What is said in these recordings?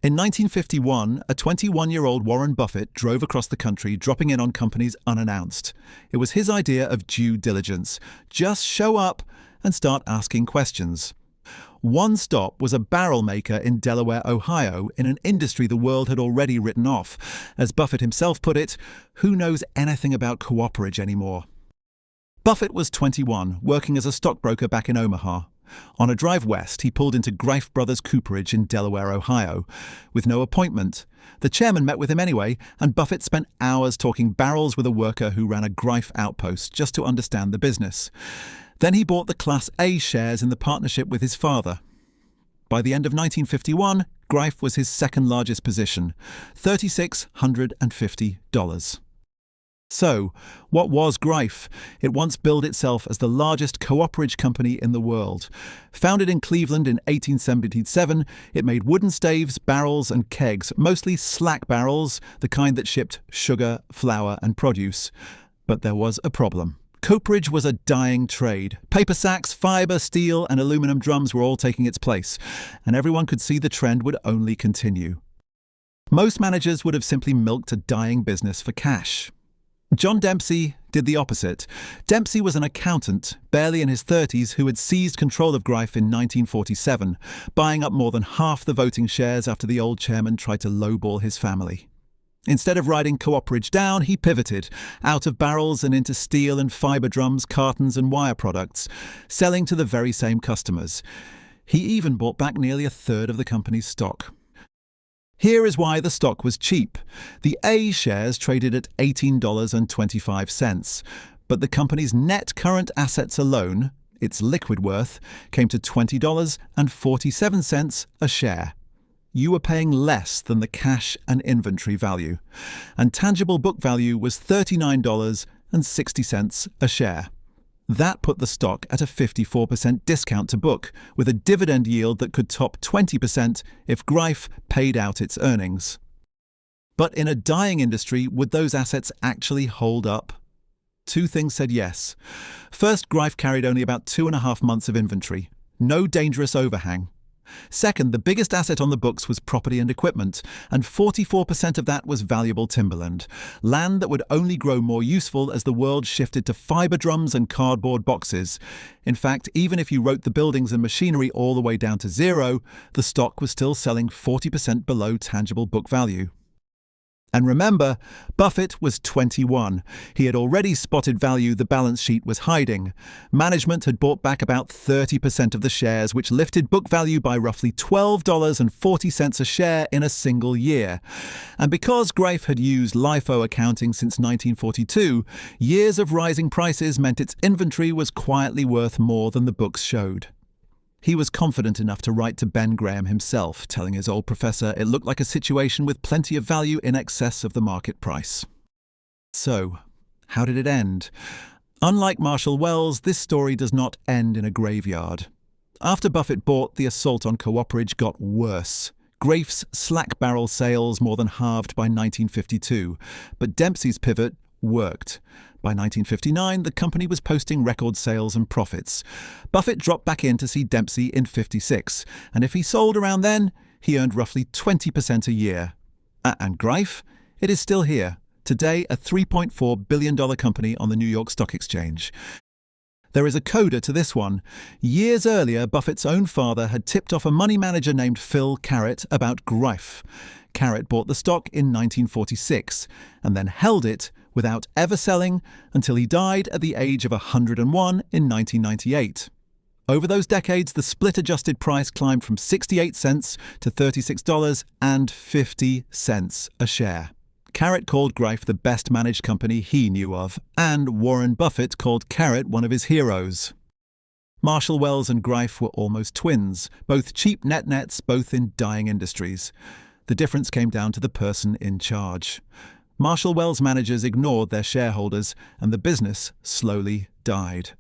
In 1951, a 21-year-old Warren Buffett drove across the country dropping in on companies unannounced. It was his idea of due diligence. Just show up and start asking questions. One stop was a barrel maker in Delaware, Ohio, in an industry the world had already written off. As Buffett himself put it, who knows anything about Cooperage anymore? Buffett was 21, working as a stockbroker back in Omaha. On a drive west, he pulled into Greif Bros Cooperage in Delaware, Ohio. With no appointment, the chairman met with him anyway, and Buffett spent hours talking barrels with a worker who ran a Greif outpost just to understand the business. Then he bought the Class A shares in the partnership with his father. By the end of 1951, Greif was his second largest position, $3,650. So, what was Greif? It once billed itself as the largest Cooperage company in the world. Founded in Cleveland in 1877, it made wooden staves, barrels and kegs, mostly slack barrels, the kind that shipped sugar, flour and produce. But there was a problem. Cooperage was a dying trade. Paper sacks, fibre, steel and aluminum drums were all taking its place, and everyone could see the trend would only continue. Most managers would have simply milked a dying business for cash. John Dempsey did the opposite. Dempsey was an accountant, barely in his 30s, who had seized control of Greif in 1947, buying up more than half the voting shares after the old chairman tried to lowball his family. Instead of riding Cooperage down, he pivoted, out of barrels and into steel and fibre drums, cartons and wire products, selling to the very same customers. He even bought back nearly a third of the company's stock. Here is why the stock was cheap. The A shares traded at $18.25, but the company's net current assets alone, its liquid worth, came to $20.47 a share. You were paying less than the cash and inventory value, and tangible book value was $39.60 a share. That put the stock at a 54% discount to book, with a dividend yield that could top 20% if Greif paid out its earnings. But in a dying industry, would those assets actually hold up? Two things said yes. First, Greif carried only about 2.5 months of inventory. No dangerous overhang. Second, the biggest asset on the books was property and equipment, and 44% of that was valuable timberland, land that would only grow more useful as the world shifted to fibre drums and cardboard boxes. In fact, even if you wrote the buildings and machinery all the way down to zero, the stock was still selling 40% below tangible book value. And remember, Buffett was 21. He had already spotted value the balance sheet was hiding. Management had bought back about 30% of the shares, which lifted book value by roughly $12.40 a share in a single year. And because Greif had used LIFO accounting since 1942, years of rising prices meant its inventory was quietly worth more than the books showed. He was confident enough to write to Ben Graham himself, telling his old professor it looked like a situation with plenty of value in excess of the market price. So, how did it end? Unlike Marshall Wells, this story does not end in a graveyard. After Buffett bought, the assault on Cooperage got worse. Greif's slack barrel sales more than halved by 1952, but Dempsey's pivot worked. By 1959, the company was posting record sales and profits. Buffett dropped back in to see Dempsey in '56, and if he sold around then, he earned roughly 20% a year. And Greif? It is still here, today a $3.4 billion company on the New York Stock Exchange. There is a coda to this one. Years earlier, Buffett's own father had tipped off a money manager named Phil Carrot about Greif. Carrot bought the stock in 1946, and then held it without ever selling until he died at the age of 101 in 1998. Over those decades, the split-adjusted price climbed from 68 cents to $36.50 a share. Carrot called Greif the best-managed company he knew of, and Warren Buffett called Carrot one of his heroes. Marshall Wells and Greif were almost twins, both cheap net-nets, both in dying industries. The difference came down to the person in charge. Marshall Wells managers ignored their shareholders, and the business slowly died.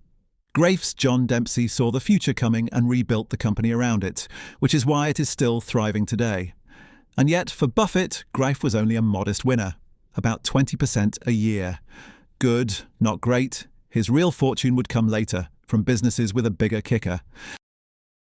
Greif's John Dempsey saw the future coming and rebuilt the company around it, which is why it is still thriving today. And yet, for Buffett, Greif was only a modest winner, about 20% a year. Good, not great. His real fortune would come later, from businesses with a bigger kicker.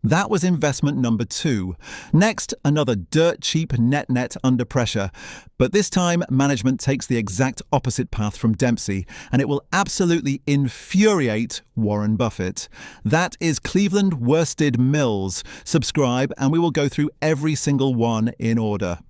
That was investment number 2. Next, another dirt cheap net under pressure. But this time, management takes the exact opposite path from Dempsey, and it will absolutely infuriate Warren Buffett. That is Cleveland Worsted Mills. Subscribe, and we will go through every single one in order.